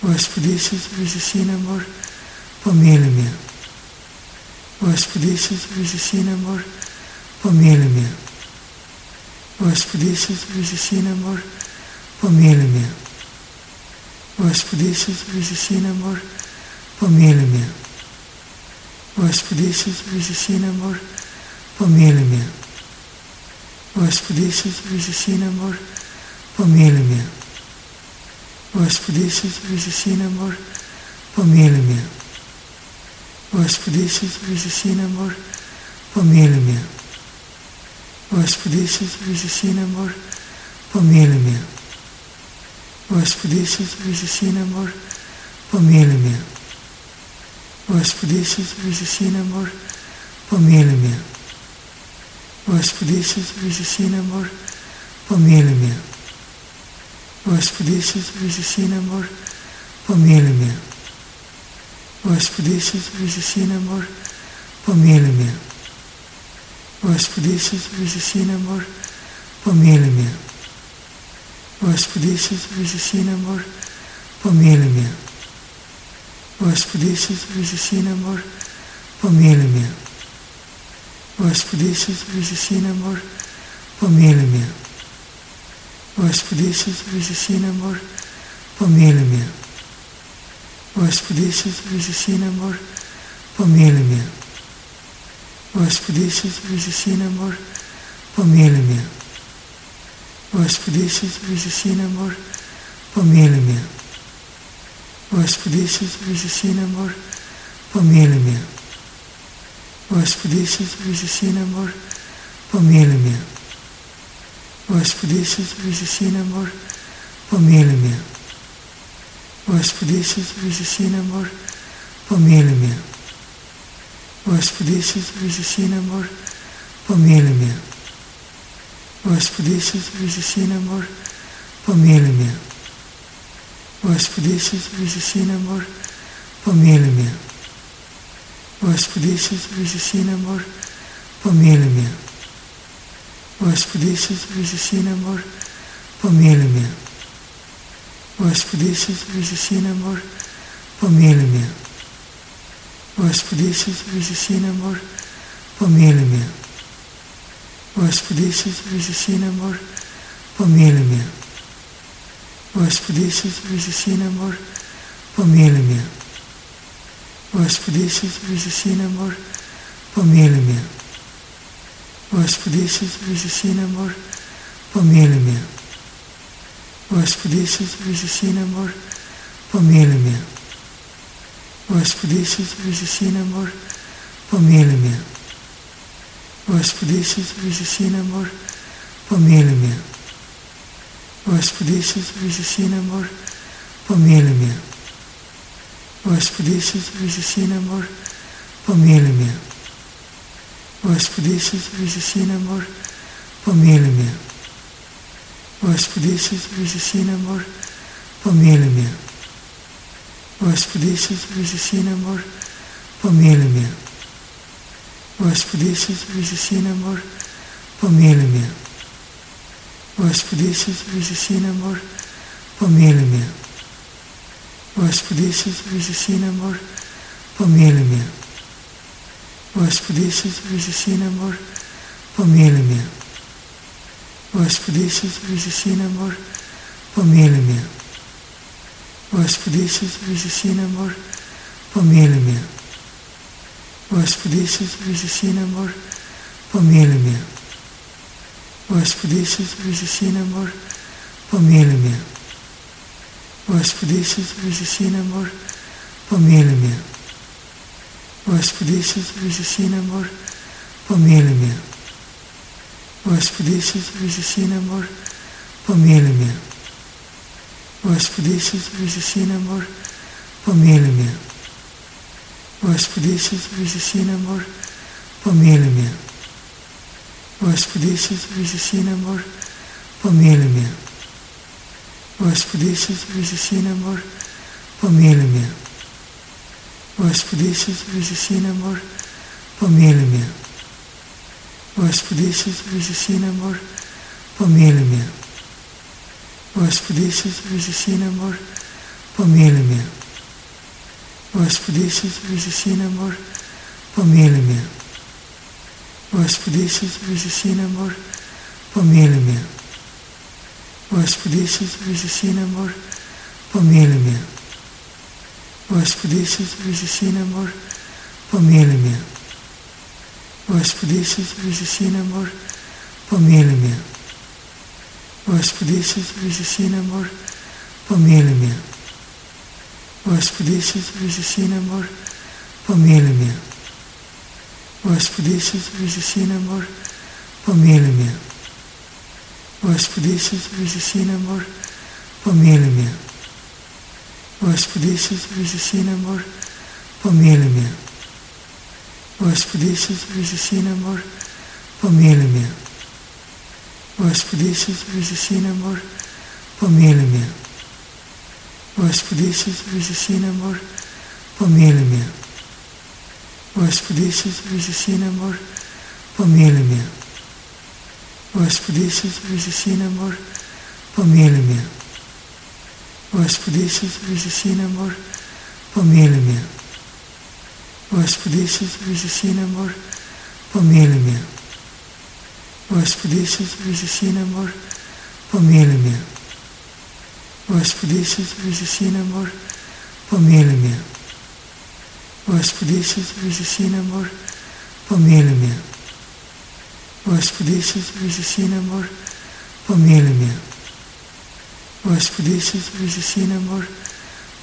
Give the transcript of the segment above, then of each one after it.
Господи Исус Христе, Сина Божий, помилуй меня. Господи Исус Христе, Сина Божий, помилуй меня. Господи Исус Христе, Сина Божий, помилуй меня. Господи Исус Христе, Сина Божий, помилуй меня. Господи Исус Христе, Сина Божий, помилуй меня. Господи Исус Христе, Сина Божий, помилуй меня. Господи Исус Христе, Сина Божий, помилуй меня. Господи Исус Христе, Сина Божий, помилуй меня. Господи Исус Христе, Сина Божий, помилуй меня. Господи Исус Христе, Сина Божий, помилуй меня. Господи Исус Христе, Сина Божий, помилуй меня. Господи Исус Христе, Сина Божий, помилуй меня. Господи Исус Христе, Сина Божий, помилуй меня. Господи Исус Христе, Сина Божий, помилуй меня. Господи Исус Христе, Сина Божий, помилуй меня. Господи Исус Христе, Сина Божий, помилуй меня. Господи Исус Христе, Сина Божий, помилуй меня. Господи Исус Христе, Сина Божий, помилуй меня. Господи Исус Христе, Сина Божий, помилуй меня. Господи Исус Христе, Сина Божий, помилуй меня. Господи Исус Христе, Сина Божий, помилуй меня. Господи Исус Христе, Сина Божий, помилуй меня. Господи Исус Христе, Сина Божий, помилуй меня. Господи Исус Христе, Сина Божий, помилуй меня. Господи Исус Христе, Сина Божий, помилуй меня. Господи Исус Христе, Сина Божий, помилуй меня. Господи Исус Христе, Сина Божий, помилуй меня. Господи Исус Христе, Сина Божий, помилуй меня. Господи Исус Христе, Сина Божий, помилуй меня. Господи Исус Христе, Сина Божий, помилуй меня. Господи Исус Христе, Сина Божий, помилуй меня. Господи Исус Христе, Сина Божий, помилуй меня. Господи Исус Христе, Сина Божий, помилуй меня. Господи Исус Христе, Сина Божий, помилуй меня. Господи Исус Христе, Сина Божий, помилуй меня. Господи Исус Христе, Сина Божий, помилуй меня. Господи Исус Христе, Сина Божий, помилуй меня. Господи Исус Христе, Сина Божий, помилуй меня. Господи Исус Христе, Сина Божий, помилуй меня. Господи Исус Христе, Сина Божий, помилуй меня. Господи Исус Христе, Сина Божий, помилуй меня. Господи Исус Христе, Сина Божий, помилуй меня. Господи Исус Христе, Сина Божий, помилуй меня. Господи Исус Христе, Сина Божий, помилуй меня. Господи Исус Христе, Сина Божий, помилуй меня. Господи Исус Христе, Сина Божий, помилуй меня. Господи Исус Христе, Сина Божий, помилуй меня. Господи Исус Христе, Сина Божий, помилуй меня. Господи Исус Христе, Сина Божий, помилуй меня. Господи Исус Христе, Сина Божий, помилуй меня. Господи Исус Христе, Сина Божий, помилуй меня. Господи Исус Христе, Сина Божий, помилуй меня. Господи Исус Христе, Сина Божий, помилуй меня. Господи Исус Христе, Сина Божий, помилуй меня. Господи Исус Христе, Сина Божий, помилуй меня. Господи Исус Христе, Сина Божий, помилуй меня. Господи Исус Христе, Сина Божий, помилуй меня. Господи Исус Христе, Сина Божий, помилуй меня. Господи Исус Христе, Сина Божий, помилуй меня. Господи Исус Христе, Сина Божий, помилуй меня. Господи Исус Христе, Сина Божий, помилуй меня. Господи Исус Христе, Сина Божий, помилуй меня. Господи Исус Христе, Сина Божий, помили ме. Господи Исусове за Сина Божий, помили ме. Господи Исусове за Сина Божий, помили ме. Господи Исусове за Сина Божий, помили ме. Господи Исусове за Сина Божий, помили ме. Господи Исусове за Сина Божий, помили ме. Господи Исусове за Сина Божий, помили ме. Господи Исусове за Сина Божий, помили ме. Господи Исусове за Сина Божий, помили ме. Господи Исусове за Сина Божий, помили ме. Господи Исусове за Сина Божий, помили ме. Господи Исусове за Сина Божий, помили ме. Господи Исусове за Сина Божий, помили ме. Господи Исусове за Сина Божий, помили ме. Господи Исусове за Сина Божий, помили ме. Господи Исусове за Сина Божий, помили ме. Господи Исусове за Сина Божий, помили ме. Господи Исусове за Сина Божий, помили ме. Господи Исусове за Сина Божий, помили ме. Господи Исусове за Сина Божий, помили ме. Господи Исусове за Сина Божий, помили ме. Господи Исусове за Сина Божий, помили ме. Господи Исусове за Сина Божий,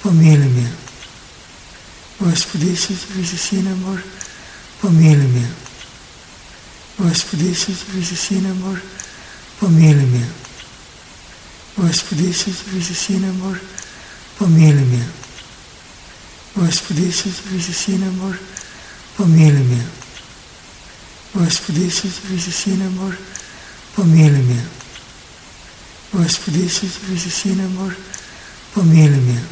помили ме. Господи Исусове за Сина Божий, помили ме. Господи Исусове за Сина Божий, помили ме. Господи Исусове за Сина Божий, помили ме. Господи Исусове за Сина Божий, помили ме. Господи Исусове за Сина Божий, помили ме. Господи Исусове за Сина Божий, помили ме.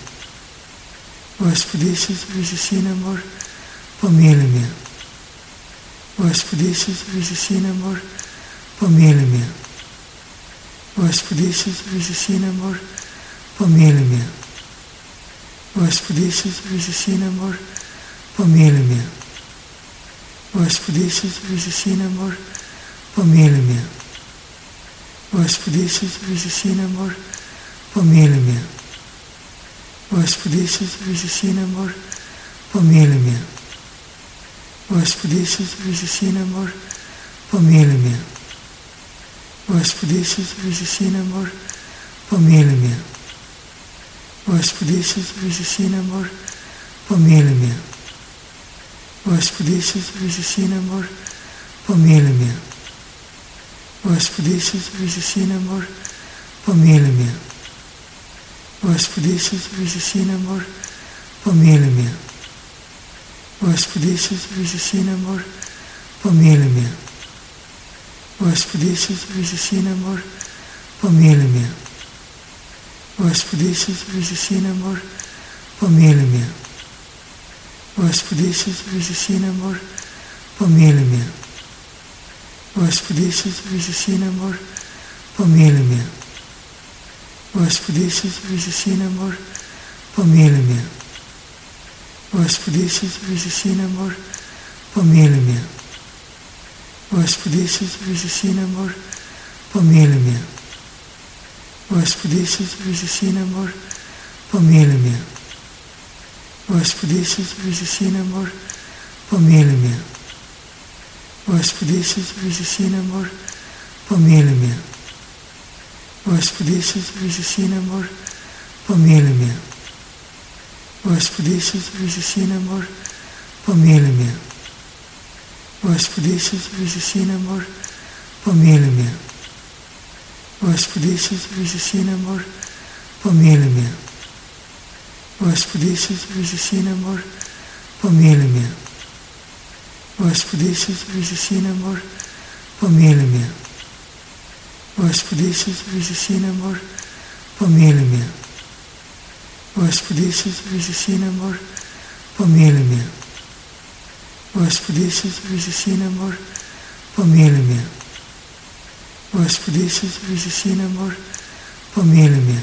Господи Исусове за Сина Божий, помили ме. Господи Исусове за Сина Божий, помили ме. Господи Исусове за Сина Божий, помили ме. Господи Исусове за Сина Божий, помили ме. Господи Исусове за Сина Божий, помили ме. Господи Исусове за Сина Божий, помили ме. Господи Исусове за Сина Божий, помили ме. Господи Исусове за Сина Божий, помили ме. Господи Исусове за Сина Божий, помили ме. Господи Исусове за Сина Божий, помили ме. Господи Исусове за Сина Божий, помили ме. Господи Исусове за Сина Божий, помили ме. Господи Исусове за Сина Божий, помили ме. Господи Исусове за Сина Божий, помили ме. Господи Исусове за Сина Божий, помили ме. Господи Исусове за Сина Божий, помили ме. Господи Исусове за Сина Божий, помили ме. Господи Исусове за Сина Божий, помили ме. Господи Исусове за Сина Божий, помили ме. Господи Исусове за Сина Божий, помили ме. Господи Исусове за Сина Божий, помили ме. Господи Исусове за Сина Божий, помили ме. Господи Исусове за Сина Божий, помили ме. Господи Исусове за Сина Божий, помили ме. Господи Исусове за Сина Божий, помили ме. Господи Исусове за Сина Божий, помили ме. Господи Исусове за Сина Божий, помили ме. Господи Исусове за Сина Божий, помили ме. Господи Исусове за Сина Божий, помили ме. Господи Исусове за Сина Божий, помили ме. Господи Исусове за Сина Божий, помили ме. Господи Исусове за Сина Божий, помили ме. Господи Исусове за Сина Божий, помили ме. Господи Исусове за Сина Божий, помили ме.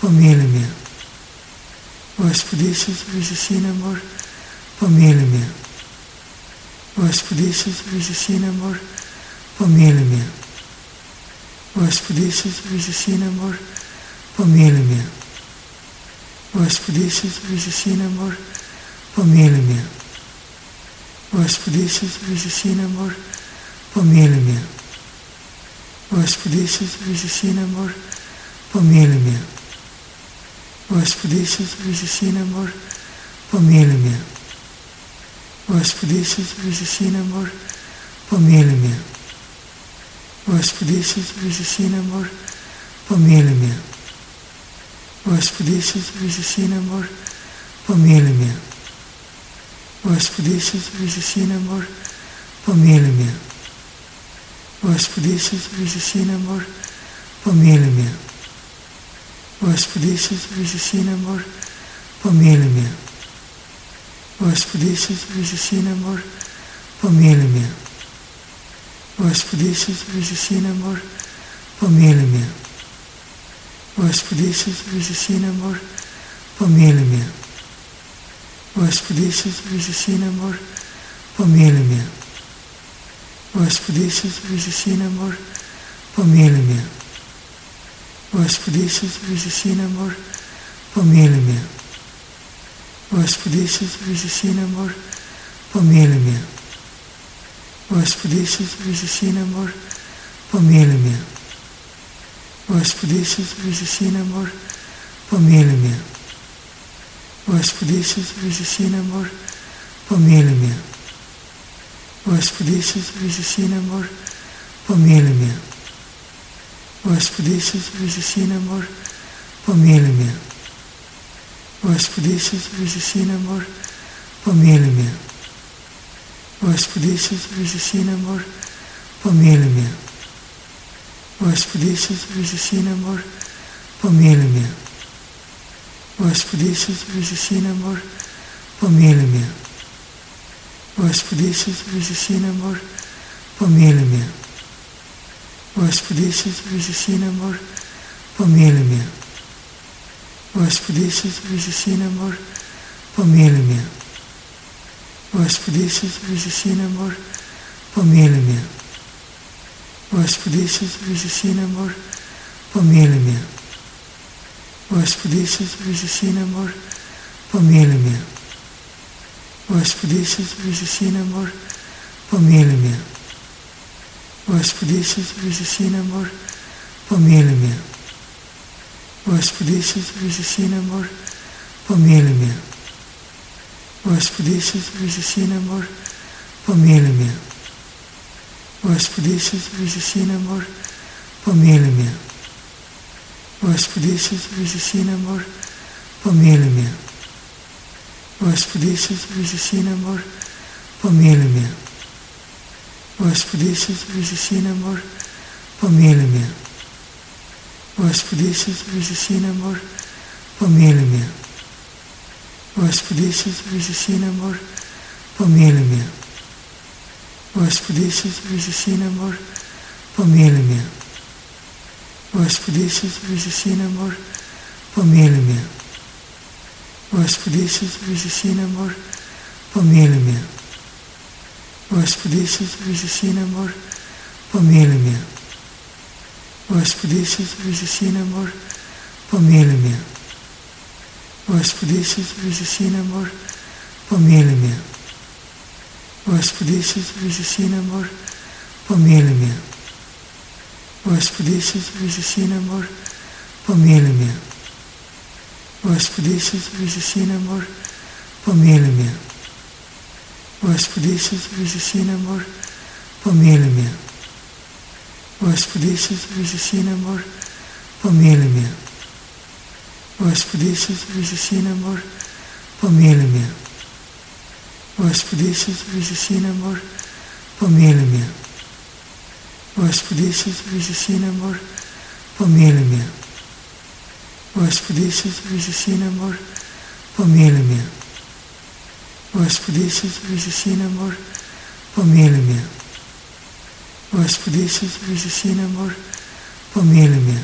помили ме. Господи Исусове, за Сина Божий, помили ме. Господи Исусове, за Сина Божий, помили ме. Господи Исусове, за Сина Божий, помили ме. Господи Исусове, за Сина Божий, помили ме. Господи Исусове, за Сина Божий, помили ме. Господи Исусове, за Сина Божий, помили ме. Господи Исусове, за Сина Божий, помили ме. Господи Исусове, за Сина Божий, помили ме. Господи Исусове, за Сина Божий, помили ме. Господи Исусове, за Сина Божий, помили ме. Господи Исусове, за Сина Божий, помили ме. Господи Исусове, за Сина Божий, помили ме. Господи Исусове, за Сина Божий, помили ме. Господи Исусове, за Сина Божий, помили ме. Господи Исусове, за Сина Божий, помили ме. Господи Исусове, за Сина Божий, помили ме. Господи Исусове, за Сина Божий, помили ме. Господи Исусове, за Сина Божий, помили ме. Господи Исусове, за Сина Божий, помили ме. Господи Исусове, за Сина Божий, помили ме. Господи Исусове, за Сина Божий, помили ме. Господи Исусове, за Сина Божий, помили ме. Господи Исусове, за Сина Божий, помили ме. Господи Исусове, за Сина Божий, помили ме. Господи Исусове, за Сина Божий, помили ме. Господи Исусове, за Сина Божий, помили ме. Господи Исусове, за Сина Божий, помили ме. Господи Исусове, за Сина Божий, помили ме. Господи Исусове, за Сина Божий, помили ме. Господи Исусове, за Сина Божий, помили ме. Господи Исусове, за Сина Божий, помили ме. Господи Исусове, за Сина Божий, помили ме. Господи Исусове, за Сина Божий, помили ме. Господи Исусове, за Сина Божий, помили ме. Господи Исусове, за Сина Божий, помили ме. Господи Исусове, за Сина Божий, помили ме. Господи Исусове, за Сина Божий, помили ме. Господи Исусове, за Сина Божий, помили ме. Господи Исусове, за Сина Божий, помили ме. Господи Исусове, за Сина Божий, помили ме. Господи Исусове, за Сина Божий, помили ме. Господи Исусове, за Сина Божий, помили ме. Господи Исусове, за Сина Божий, помили ме. Господи Исусове, за Сина Божий, помили ме. Господи Исусове, за Сина Божий, помили ме. Господи Исусове, за Сина Божий, помили ме. Господи Исусове, за Сина Божий, помили ме. Господи Исусове, за Сина Божий, помили ме. Господи Исусове, за Сина Божий, помили ме. Господи Исусове, за Сина Божий, помили ме. Господи Исусове, за Сина Божий, помили ме. Господи Исусове, за Сина Божий, помили ме. Господи Исусове, за Сина Божий, помили ме. Господи Исусове, за Сина Божий, помили ме. Господи Исусове, за Сина Божий, помили ме. Господи Исусове, за Сина Божий, помили ме. Господи Исусове, за Сина Божий, помили ме. Господи Исусове, за Сина Божий, помили ме. Господи Исусове, за Сина Божий, помили ме. Господи Исусове, за Сина Божий, помили ме. Господи Исусове, за Сина Божий, помили ме. Господи Исусове, за Сина Божий, помили ме.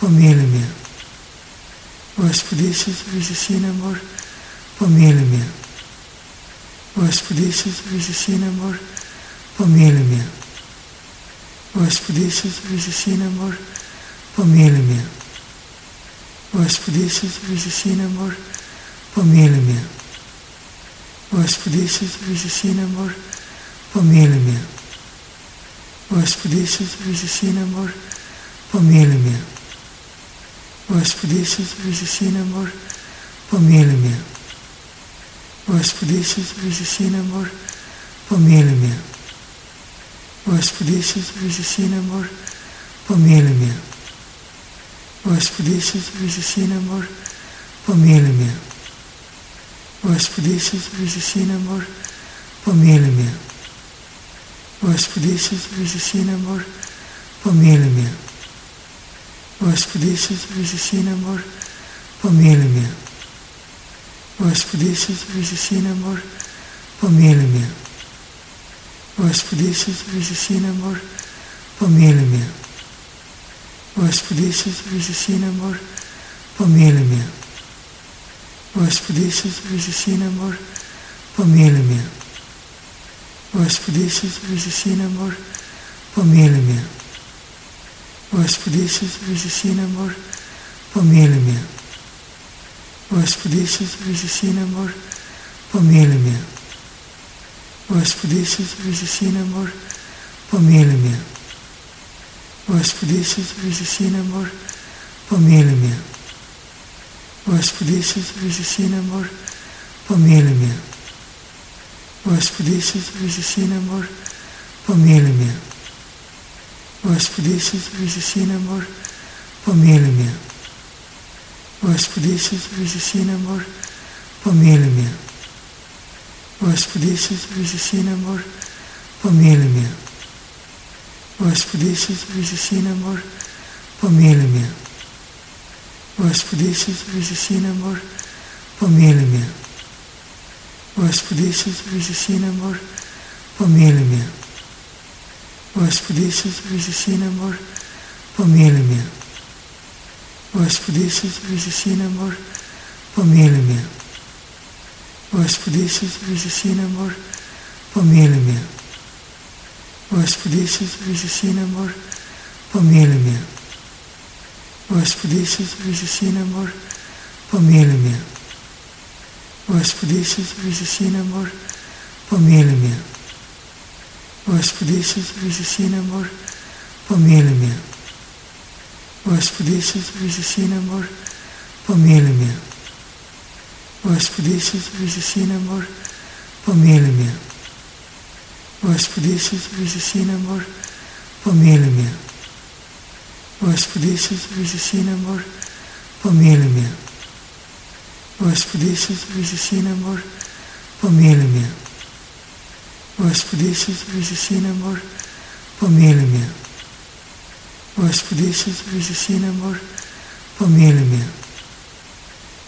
помилуй меня. Господи Иисусе, Сына Божий, помилуй меня. Господи Иисусе, Сына Божий, помилуй меня. Господи Иисусе, Сына Божий, помилуй меня. Господи Иисусе, Сына Божий, помилуй меня. Господи Иисусе, Сына Божий, помилуй меня. Господи Иисусе, Сына Божий, помилуй меня. Господи Иисусе, Сына Божий, помилуй меня. Господи Иисусе, Сына Божий, помилуй меня. Господи Иисусе, Сына Божий, помилуй меня. Господи Иисусе, Сына Божий, помилуй меня. Господи Иисусе, Сына Божий, помилуй меня. Господи Иисусе, Сына Божий, помилуй меня. Господи Иисусе, Сына Божий, помилуй меня. Господи Иисусе, Сына Божий, помилуй меня. Господи Иисусе, Сына Божий, помилуй меня. Господи Иисусе, Сына Божий, помилуй меня. Господи Иисусе, Сына Божий, помилуй меня. Господи Иисусе, Сына Божий, помилуй меня. Господи Иисусе, Сына Божий, помилуй меня. Господи Иисусе, Сына Божий, помилуй меня. Господи Иисусе, Сына Божий, помилуй меня. Господи Иисусе, Сына Божий, помилуй меня. Господи Иисусе, Сына Божий, помилуй меня. Господи Иисусе, Сына Божий, помилуй меня. Господи Иисусе, Сына Божий, помилуй меня. Господи Иисусе, Сына Божий, помилуй меня. Господи Иисусе, Сына Божий, помилуй меня. Господи Иисусе, Сына Божий, помилуй меня. Господи Иисусе, Сына Божий, помилуй меня. Господи Иисусе, Сына Божий, помилуй меня. Господи Иисусе, Сына Божий, помилуй меня. Господи Иисусе, Сына Божий, помилуй меня. Господи Иисусе, Сына Божий, помилуй меня. Господи Иисусе, Сына Божий, помилуй меня. Господи Иисусе, Сына Божий, помилуй меня. Господи Иисусе, Сына Божий, помилуй меня. Господи Иисусе, Сына Божий, помилуй меня. Господи Иисусе, Сына Божий, помилуй меня. Господи Иисусе, Сына Божий, помилуй меня. Господи Иисусе, Сына Божий, помилуй меня. Господи Иисусе, Сына Божий, помилуй меня. Господи Иисусе, Сына Божий, помилуй меня. Господи Иисусе, Сына Божий, помилуй меня.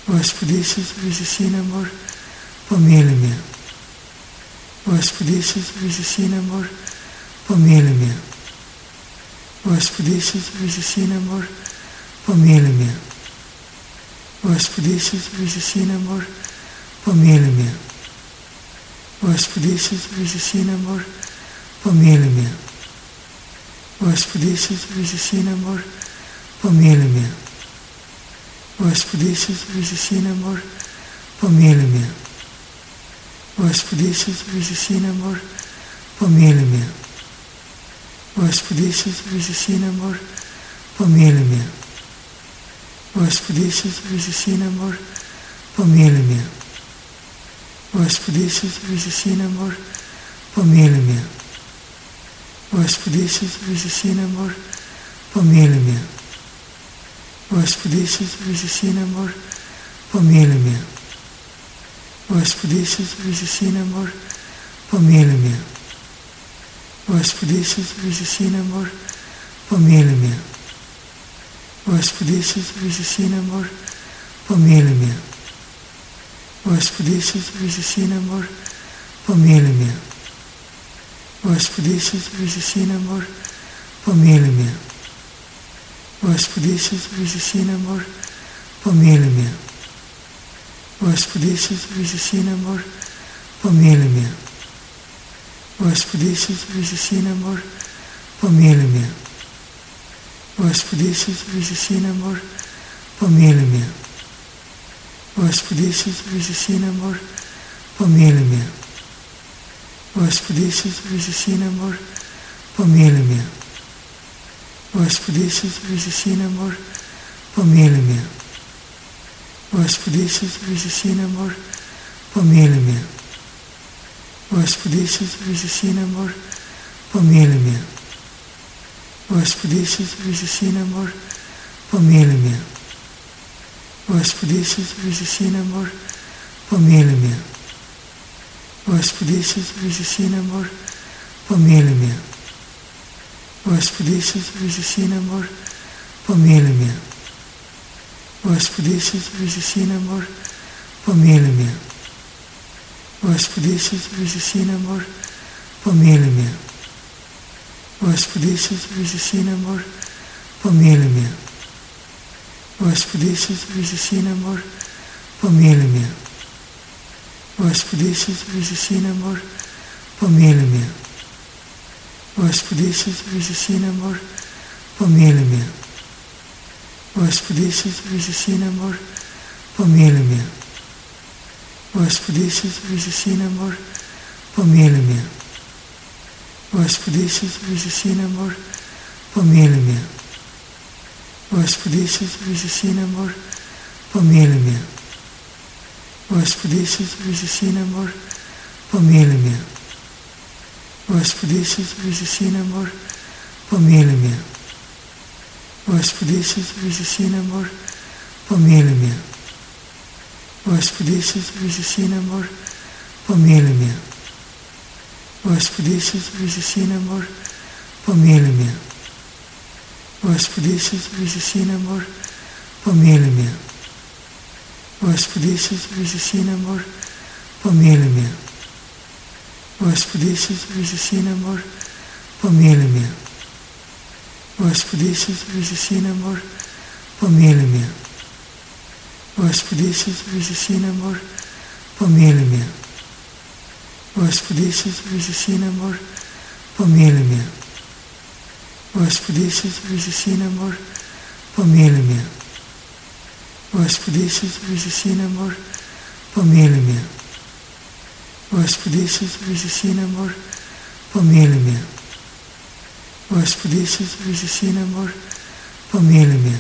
Господи Иисусе, Сына Божий, помилуй меня. Господи Иисусе, Сына Божий, помилуй меня. Господи Иисусе, Сына Божий, помилуй меня. Господи Иисусе, Сына Божий, помилуй меня. Господи Иисусе, Сына Божий, помилуй меня. Господи Иисусе, Сына Божий, помилуй меня. Господи Иисусе, Сына Божий, помилуй меня. Господи Иисусе, Сына Божий, помилуй меня. Господи Иисусе, Сына Божий, помилуй меня. Господи Иисусе, Сына Божий, помилуй меня. Господи Иисусе, Сына Божий, помилуй меня. Господи Иисусе, Сына Божий, помилуй меня. Господи Иисусе, Сына Божий, помилуй меня. Господи Иисусе, Сына Божий, помилуй меня. Господи Иисусе, Сына Божий, помилуй меня. Господи Иисусе, Сына Божий, помилуй меня. Господи Иисусе, Сына Божий, помилуй меня. Господи Иисусе, Сына Божий, помилуй меня. Господи Иисусе, Сына Божий, помилуй меня. Господи Исус Христе, Сина Божий, помилуй меня. Господи Исус Христе, Сина Божий, помилуй меня. Господи Исус Христе, Сина Божий, помилуй меня. Господи Исус Христе, Сина Божий, помилуй меня. Господи Исус Христе, Сина Божий, помилуй меня. Господи Исус Христе, Сина Божий, помилуй меня. Господи Исус Христе, Сина Божий, помилуй меня. Господи Исус Христе, Сина Божий, помилуй меня. Господи Исус Христе, Сина Божий, помилуй меня. Господи Исус Христе, Сина Божий, помилуй меня. Господи Исус Христе, Сина Божий, помилуй меня. Господи Исус Христе, Сина Божий, помилуй меня. Господи Исус Христе, Сина Божий, помилуй меня. Господи Исус Христе, Сина Божий, помилуй меня. Господи Исус Христе, Сина Божий, помилуй меня. Господи Исус Христе, Сина Божий, помилуй меня. Господи Исус Христе, Сина Божий, помилуй меня. Господи Исус Христе, Сина Божий, помилуй меня. Господи Исус Христе, Сина Божий, помилуй меня. Господи Исус Христе, Сина Божий, помилуй меня. Господи Исус Христе, Сина Божий, помилуй меня. Господи Исус Христе, Сина Божий, помилуй меня. Господи Исус Христе, Сина Божий, помилуй меня. Господи Исус Христе, Сина Божий, помилуй меня. Господи Исус Христе, Сина Божий, помилуй меня. Господи Исус Христе, Сина Божий, помилуй меня. Господи Исус Христе, Сина Божий, помилуй меня. Господи Исус Христе, Сина Божий, помилуй меня. Господи Исус Христе, Сина Божий, помилуй меня. Господи Исус Христе, Сина Божий, помилуй меня. Господи Исус Христе, Сина Божий, помилуй меня. Господи Исус Христе, Сина Божий, помилуй меня. Господи Исус Христе, Сина Божий, помилуй меня. Господи Исус Христе, Сина Божий, помилуй меня. Господи Исус Христе, Сина Божий, помилуй меня. Господи Исус Христе, Сина Божий, помилуй меня. Господи Исус Христе, Сина Божий, помилуй меня. Господи Исус Христе, Сина Божий, помилуй меня.